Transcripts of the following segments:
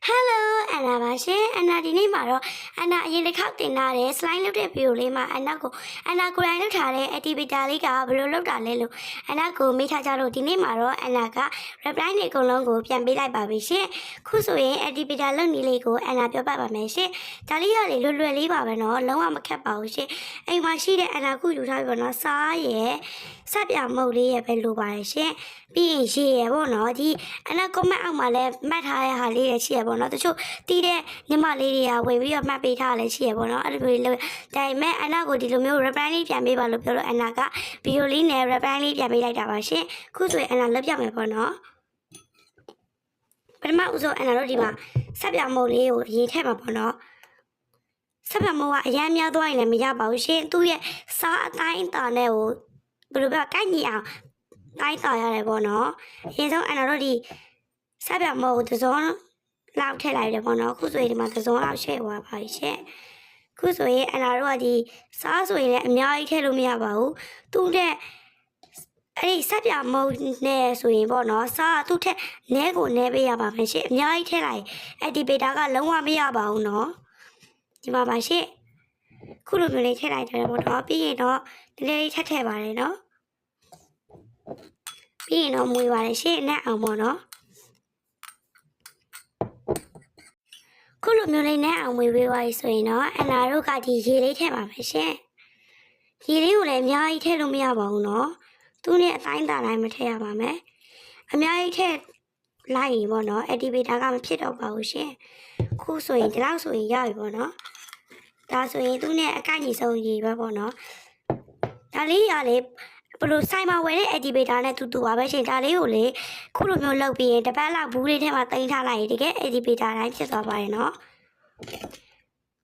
Hello အန်နာပါရှင်အန်နာဒီနေ့မှာတော့အန်နာအရင်တစ်ခေါက်တင်ထားတဲ့ slide လုပ်တဲ့ video လေးမှာအန်နာကိုယ်တိုင်လုပ်ထားတဲ့ activity လေးကဘယ်လိုလုပ်တာလဲလို့အန်နာကိုမေးထားကြလို့ဒီနေ့မှာတော့အန်နာက reply တွေအကုန်လုံးကိုပြန်ပေးလိုက်ပါပြီရှင်ခုဆိုရင် activity လုပ်နည်းလေးကိုအန်နာပြောပြပါမယ်ရှင်ဒါလေးရလေလွယ်လွယ်လေးပါပဲเนาะလုံးဝမခက်ပါဘူးရှင်အိမ်မှာရှိတဲ့အန်နာခုယူထားပြီပေါ့เนาะစားရယ်ဆက်ပြမုတ်လေးရပဲလိုပါတယ်ရှင်ပြီးရင်ရေးရပေါ့เนาะဒီအန်နာ comment အောက်မှာလည်းမှတ်ထားတဲ့ဟာလေးရရှိရပေါ့เนาะတချို့တီးတဲ့ညီမလေးတွေကဝင်ပြီးတော့မှတ်ပေးထားလည်းရှိရပေါ့เนาะအဲ့လိုလေးဒါပေမဲ့အန်နာကိုဒီလိုမျိုး reply လေးပြန်ပေးပါလို့ပြောလို့အန်နာကဗီဒီယိုလေးနဲ့ reply လေးပြန်ပေးလိုက်တာပါရှင်ခုဆိုရင်အန်နာလုပ်ပြမယ်ပေါ့เนาะပထမဦးဆုံးအန်နာတို့ဒီမှာဆက်ပြမုတ်လေးကိုရေးထည့်မှာပေါ့เนาะဆက်ပြမုတ်ကအရင်များသွားရင်လည်းမရပါဘူးရှင်သူ့ရဲ့စားအတိုင်းအတာနဲ့ကိုဘယ်လိုပြောကိုက်ညီအောင်တိုင်းတာရတယ်ပေါ့เนาะအရင်ဆုံးအန်နာတို့ဒီဆက်ပြမုတ်ကိုသစုံလောက်ထည့်လိုက်တယ်ပေါ့နော်ခုဆိုရင်ဒီမှာသစုံလောက်ရှဲ့သွားပါရှင်ခုဆိုရင်အန်နာတို့ကဒီစားဆိုရင်လည်းအများကြီးထည့်လို့မရပါဘူးသူ့တဲ့အဲ့ဒီဆက်ပြမုံနဲ့ဆိုရင်ပေါ့နော်စားသူ့ထက်နဲကိုနဲပေးရပါမယ်ရှင်အများကြီးထည့်လိုက်အဲ့ဒီဘေတာကလုံးဝမရပါဘူးနော်ဒီမှာပါရှင်ခုလိုမျိုးလေးထည့်လိုက်တယ်ပေါ့နော်ပြီးရင်တော့ဒီလေးထည့်ပါတယ်နော်ပြီးရင်တော့မွေးပါတယ်ရှင်နဲ့အောင်ပေါ့နော်ခုလိုမျိုးလေးနဲ့အောင်ဝေးဝေးသွားပြီဆိုရင်တော့အန်နာတို့ကဒီရေလေးထည့်ပါမယ်ရှင်ရေလေးကိုလည်းအများကြီးထည့်လို့မရပါဘူးเนาะသူနဲ့အတိုင်းတာတိုင်းမထည့်ရပါမယ်အများကြီးထည့်လိုက်ရင်ပေါ့เนาะ activator ကမဖြစ်တော့ပါဘူးရှင်ခုဆိုရင်ဒီလောက်ဆိုရင်ရပြီပေါ့เนาะဒါဆိုရင်သူနဲ့အကိုက်ညီဆုံးရေပဲပေါ့เนาะဒါလေးရလေဘလို့ဆိုင်မှာဝယ်တဲ့ activator နဲ့တူပါပဲရှင်ဒါလေးကိုလေခုလိုမျိုးလုပ်ပြီးရင်တပတ်လောက်ဘူးလေးထဲမှာတင်ထားလိုက်ရင်တကယ် activator တိုင်းဖြစ်သွားပါတယ်เนาะ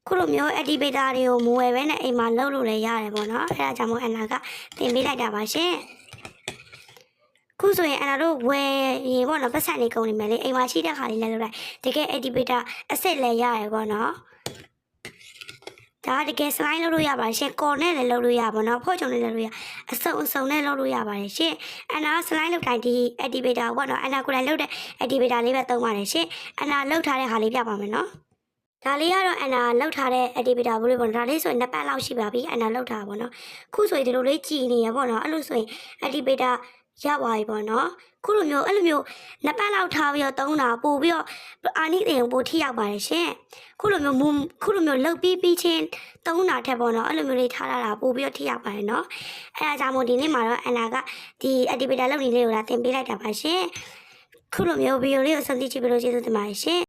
ခုလိုမျိုး activator တွေကိုမဝယ်ပဲနဲ့အိမ်မှာလုပ်လို့လည်းရတယ်ပေါ့เนาะအဲဒါကြောင့်မို့အန်နာကတင်ပေးလိုက်တာပါရှင်ခုဆိုရင်အန်နာတို့ဝယ်ရင်ပေါ့เนาะပတ်စံလေးကုန်နေမယ်လေအိမ်မှာရှိတဲ့ခါလေးလည်းလုပ်လိုက်တကယ် activator အစ်စ်လည်းရတယ်ပေါ့เนาะဒါတကယ် slide လုပ်လို့ရပါတယ်ရှင်ကော်နဲ့လည်းလုပ်လို့ရပါတော့ဖော့ချုံနဲ့လည်းလုပ်လို့ရအစုံနဲ့လုပ်လို့ရပါတယ်ရှင်အန်နာ slide လုပ်တိုင်းဒီ activator ပေါ့နော်အန်နာကိုယ်တိုင်လုပ်တဲ့ activator လေးပဲသုံးပါတယ်ရှင်အန်နာလုပ်ထားတဲ့ဟာလေးပြပါမယ်နော်ဒါလေးကတော့အန်နာလုပ်ထားတဲ့ activator ဘလို့ပေါ့နော်ဒါလေးဆိုရင်2ပတ်လောက်ရှိပါပြီအန်နာလုပ်ထားပါပေါ့နော်ခုဆိုရင်ဒီလိုလေးကြည်နေရပေါ့နော်အဲ့လိုဆိုရင် activator ရပါပြီပေါ့နော်ခုလိုမျိုးအဲ့လိုမျိုး2ပတ်လောက်ထားပြီးတော့သုံးတာပို့ပြီးတော့အာနိသင်ပို့ထိရောက်ပါတယ်ရှင်ခုလိုမျိုးလှုပ်ပြီးချင်းသုံးတာထက်ပေါ့နော်အဲ့လိုမျိုးလေးထားလာတာပို့ပြီးတော့ထိရောက်ပါတယ်နော်အဲဒါကြောင့်မို့ဒီနေ့မှာတော့အန်နာကဒီ activator လုပ်နေလေးကိုလာသင်ပေးလိုက်တာပါရှင်ခုလိုမျိုးဗီဒီယိုလေးကိုဆုံးဖြတ်ကြည့်ပြီးလို့ကျေးဇူးတင်ပါတယ်ရှင်